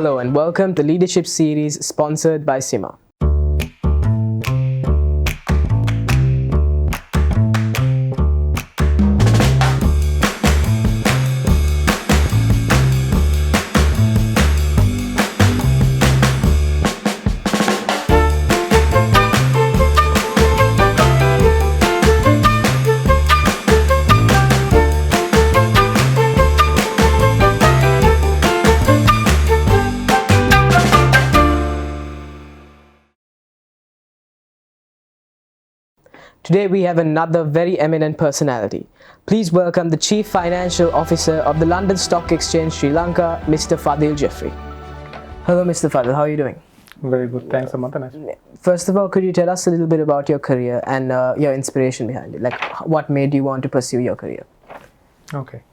Hello and welcome to Leadership Series sponsored by CIMA. Today we have another very eminent personality. Please welcome the Chief Financial Officer of the London Stock Exchange, Sri Lanka, Mr. Fadhil Jiffry. Hello Mr. Fadhil, how are you doing? Very good, thanks Samantha. First of all, could you tell us a little bit about your career and your inspiration behind it? Like what made you want to pursue your career? Okay,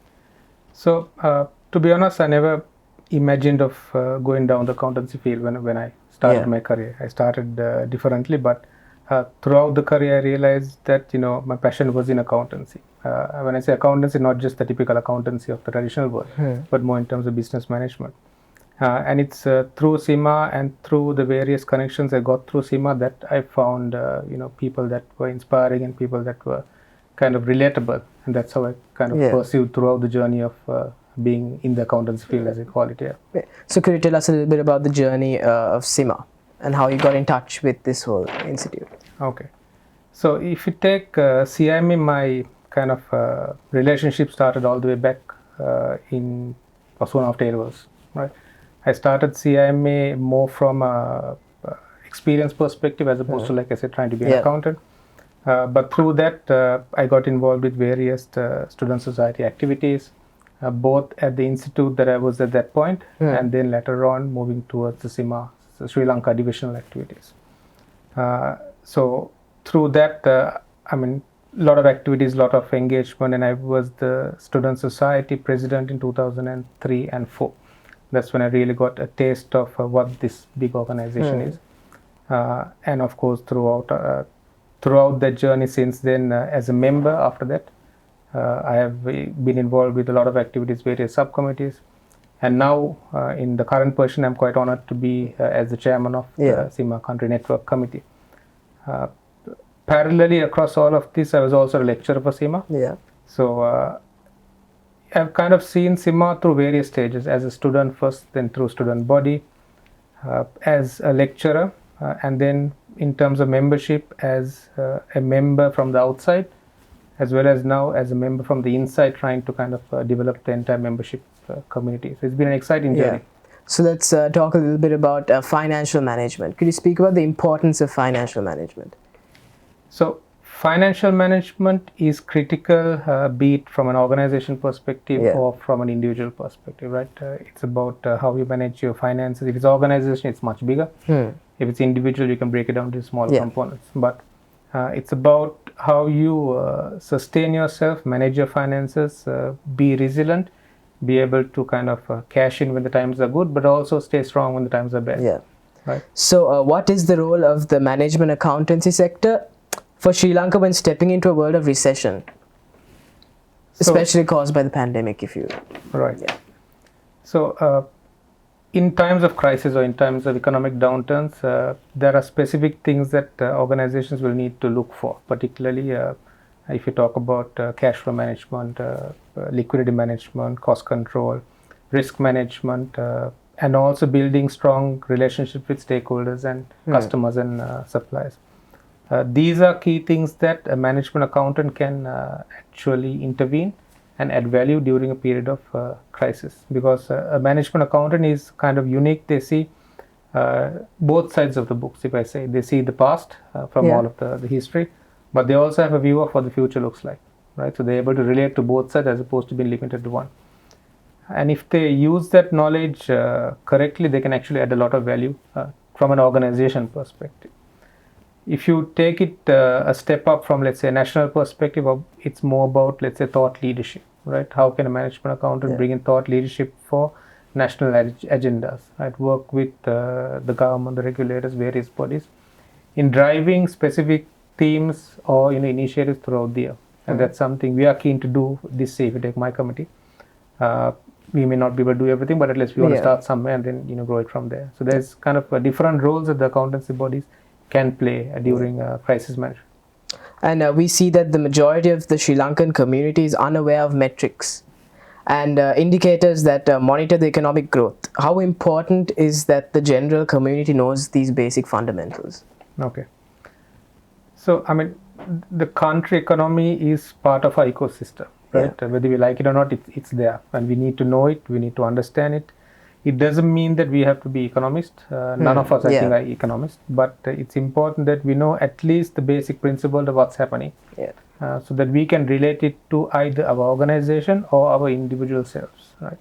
so to be honest, I never imagined of going down the accountancy field when I started my career. I started differently, but throughout the career, I realized that my passion was in accountancy. When I say accountancy, not just the typical accountancy of the traditional world, but more in terms of business management. And it's through CIMA and through the various connections I got through CIMA that I found people that were inspiring and people that were kind of relatable, and that's how I kind of pursued throughout the journey of being in the accountancy field, as I call it here. So could you tell us a little bit about the journey of CIMA and how you got in touch with this whole institute? Okay, so if you take CIMA, my kind of relationship started all the way back in soon after A-levels, right? I started CIMA more from a experience perspective as opposed to, like I said, trying to be an accountant. But through that, I got involved with various student society activities, both at the institute that I was at that point, and then later on moving towards the CIMA, the Sri Lanka divisional activities. So through that, a lot of activities, a lot of engagement, and I was the student society president in 2003 and 4. That's when I really got a taste of what this big organization is. And of course, throughout that journey since then, as a member after that, I have been involved with a lot of activities, various subcommittees. And now, in the current position, I'm quite honored to be as the chairman of the CIMA Country Network Committee. Parallelly across all of this, I was also a lecturer for CIMA. So I've kind of seen CIMA through various stages, as a student first, then through student body, as a lecturer, and then in terms of membership as a member from the outside, as well as now as a member from the inside, trying to kind of develop the entire membership community. So it's been an exciting journey. So let's talk a little bit about financial management. Could you speak about the importance of financial management? So financial management is critical, be it from an organization perspective or from an individual perspective, right? It's about how you manage your finances. If it's organization, it's much bigger. If it's individual, you can break it down to smaller components. But it's about how you sustain yourself, manage your finances, be resilient, be able to kind of cash in when the times are good, but also stay strong when the times are bad. Right? So what is the role of the management accountancy sector for Sri Lanka when stepping into a world of recession, especially caused by the pandemic, if you... Right. So in times of crisis or in times of economic downturns, there are specific things that organizations will need to look for, particularly if you talk about cash flow management, liquidity management, cost control, risk management, and also building strong relationships with stakeholders and customers and suppliers. These are key things that a management accountant can actually intervene and add value during a period of crisis, because a management accountant is kind of unique. They see both sides of the books, if I say. They see the past from all of the history, but they also have a view of what the future looks like, right? So they're able to relate to both sides as opposed to being limited to one. And if they use that knowledge correctly, they can actually add a lot of value from an organization perspective. If you take it a step up from, let's say, a national perspective, it's more about, let's say, thought leadership, right? How can a management accountant bring in thought leadership for national agendas, right? Work with the government, the regulators, various bodies in driving specific themes or initiatives throughout the year. And that's something we are keen to do this year. If you take my committee, we may not be able to do everything, but at least we want to Yeah. start somewhere and then grow it from there. So there's kind of different roles that the accountancy bodies can play during crisis management. And we see that the majority of the Sri Lankan community is unaware of metrics and indicators that monitor the economic growth. How important is that the general community knows these basic fundamentals? Okay. So, I mean, the country economy is part of our ecosystem, right? Yeah. Whether we like it or not, it's there. And we need to know it, we need to understand it. It doesn't mean that we have to be economists. None of us, I think, are economists. But it's important that we know at least the basic principle of what's happening. Yeah. So that we can relate it to either our organization or our individual selves, right?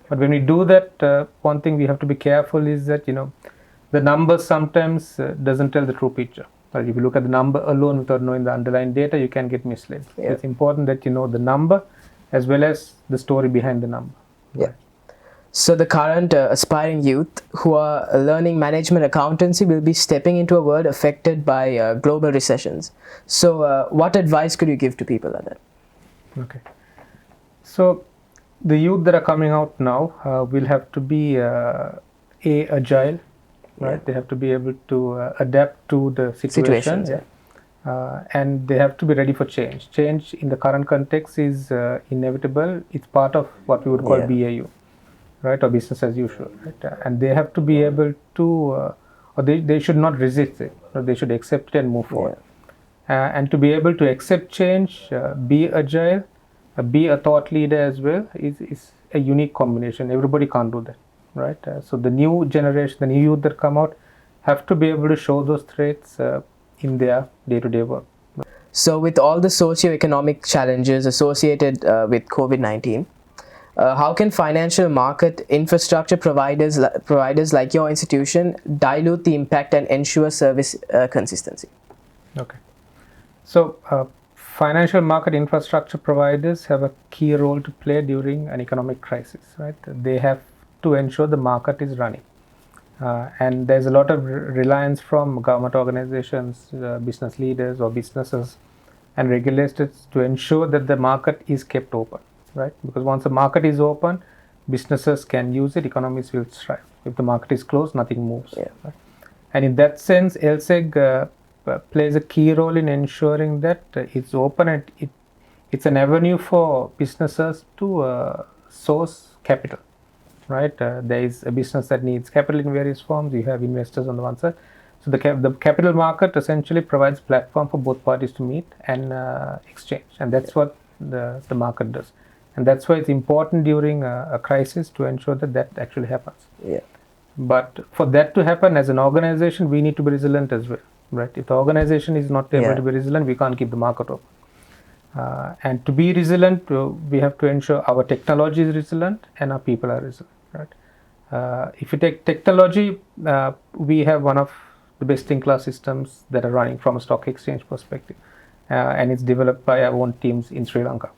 But when we do that, one thing we have to be careful is that, the numbers sometimes doesn't tell the true picture. If you look at the number alone without knowing the underlying data, you can get misled. Yeah. It's important that you know the number as well as the story behind the number. Yeah. So the current aspiring youth who are learning management accountancy will be stepping into a world affected by global recessions. So what advice could you give to people like that? Okay. So the youth that are coming out now will have to be agile, right? Yeah. They have to be able to adapt to the situation. Situations, And they have to be ready for change. Change in the current context is inevitable. It's part of what we would call BAU. Right, or business as usual, right? And they have to be able to, or they should not resist it, or they should accept it and move forward. And to be able to accept change, be agile, be a thought leader as well is a unique combination. Everybody can't do that, right? So the new generation, the new youth that come out, have to be able to show those traits in their day-to-day work. So with all the socio-economic challenges associated with COVID-19, how can financial market infrastructure providers like your institution dilute the impact and ensure service consistency? Okay. So financial market infrastructure providers have a key role to play during an economic crisis, right? They have to ensure the market is running. And there's a lot of reliance from government organizations, business leaders or businesses and regulators to ensure that the market is kept open. Right? Because once the market is open, businesses can use it, economies will thrive. If the market is closed, nothing moves. Yeah. Right? And in that sense, LSEG plays a key role in ensuring that it's open and it's an avenue for businesses to source capital. Right? There is a business that needs capital in various forms. You have investors on the one side. So the capital market essentially provides a platform for both parties to meet and exchange. And that's what the market does. And that's why it's important during a crisis to ensure that actually happens. Yeah. But for that to happen as an organization, we need to be resilient as well, right? If the organization is not able to be resilient, we can't keep the market open. And to be resilient, we have to ensure our technology is resilient and our people are resilient, right? If you take technology, we have one of the best-in-class systems that are running from a stock exchange perspective, and it's developed by our own teams in Sri Lanka.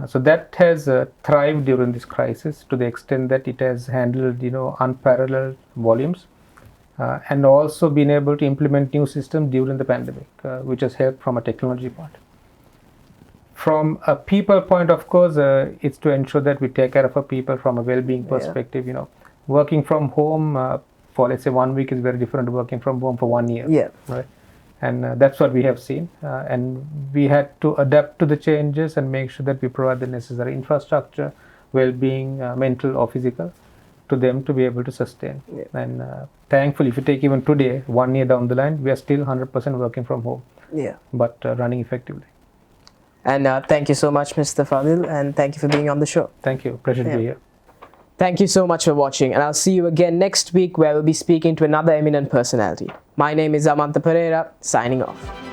So that has thrived during this crisis to the extent that it has handled, unparalleled volumes, and also been able to implement new systems during the pandemic, which has helped from a technology point. From a people point, of course, it's to ensure that we take care of our people from a well-being perspective. Working from home for let's say 1 week is very different to working from home for 1 year. Yeah. Right. And that's what we have seen, and we had to adapt to the changes and make sure that we provide the necessary infrastructure, well-being, mental or physical, to them to be able to sustain. Yeah. And thankfully, if you take even today, 1 year down the line, we are still 100% working from home, but running effectively. And thank you so much, Mr. Fadhil, and thank you for being on the show. Thank you. Pleasure to be here. Thank you so much for watching, and I'll see you again next week where we'll be speaking to another eminent personality. My name is Amantha Pereira, signing off.